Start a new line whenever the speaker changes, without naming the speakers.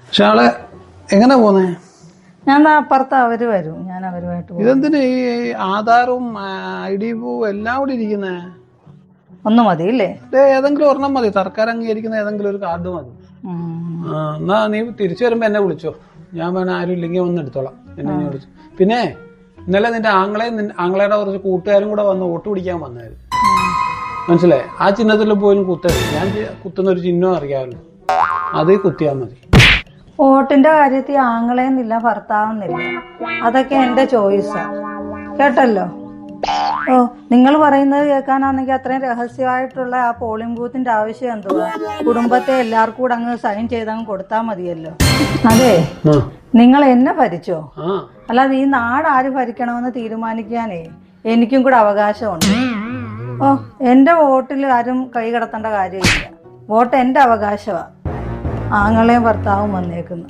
പക്ഷെ ആളെ എങ്ങനെ പോന്നേ?
ഞാൻ അപ്പുറത്ത് അവര് വരും, ഞാൻ അവരുമായിട്ട് പോകും.
ഇതെന്തിന് ഈ ആധാറും ID പ്രൂഫും എല്ലാം കൂടി ഇരിക്കുന്നേ?
ഒന്ന് മതി ഇല്ലേ?
ഏതെങ്കിലും ഒരെണ്ണം മതി, സർക്കാർ അംഗീകരിക്കുന്ന ഏതെങ്കിലും ഒരു കാർഡ് മതി. എന്നാ നീ തിരിച്ചു വരുമ്പോ എന്നെ വിളിച്ചോ, ഞാൻ വേണം ആരും ഇല്ലെങ്കിൽ വന്ന് എടുത്തോളാം. എന്നെ ഞാൻ വിളിച്ചു. പിന്നെ ഇന്നലെ നിന്റെ ആങ്ങളയുടെ കുറച്ച് കൂട്ടുകാരും കൂടെ വന്ന് വോട്ട് പിടിക്കാൻ വന്നായിരുന്നു, മനസ്സിലായി? ആ ചിഹ്നത്തിൽ പോലും കുത്തരുത്. ഞാൻ കുത്തുന്ന ഒരു ചിഹ്നം അറിയാമല്ലോ, അത് കുത്തിയാൽ മതി.
വോട്ടിന്റെ കാര്യത്തിൽ ആങ്ങളെന്നില്ല ഭർത്താവെന്നില്ല, അതൊക്കെ എന്റെ ചോയ്സാ, കേട്ടല്ലോ? ഓ, നിങ്ങൾ പറയുന്നത് കേൾക്കാനാണെങ്കിൽ അത്രയും രഹസ്യമായിട്ടുള്ള ആ പോളിംഗ് ബൂത്തിന്റെ ആവശ്യം എന്തുവാ? കുടുംബത്തെ എല്ലാവർക്കും കൂടെ അങ്ങ് സൈൻ ചെയ്തങ്ങ് കൊടുത്താൽ മതിയല്ലോ. അതെ, നിങ്ങൾ എന്നെ ഭരിച്ചോ, അല്ലാതെ ഈ നാട് ആര് ഭരിക്കണമെന്ന് തീരുമാനിക്കാനേ എനിക്കും കൂടെ അവകാശമുണ്ട്. ഓ, എന്റെ വോട്ടിൽ ആരും കൈ കടത്തേണ്ട കാര്യമില്ല, വോട്ട് എന്റെ അവകാശമാ. ആങ്ങളെയും ഭർത്താവും വന്നേക്കുന്നു.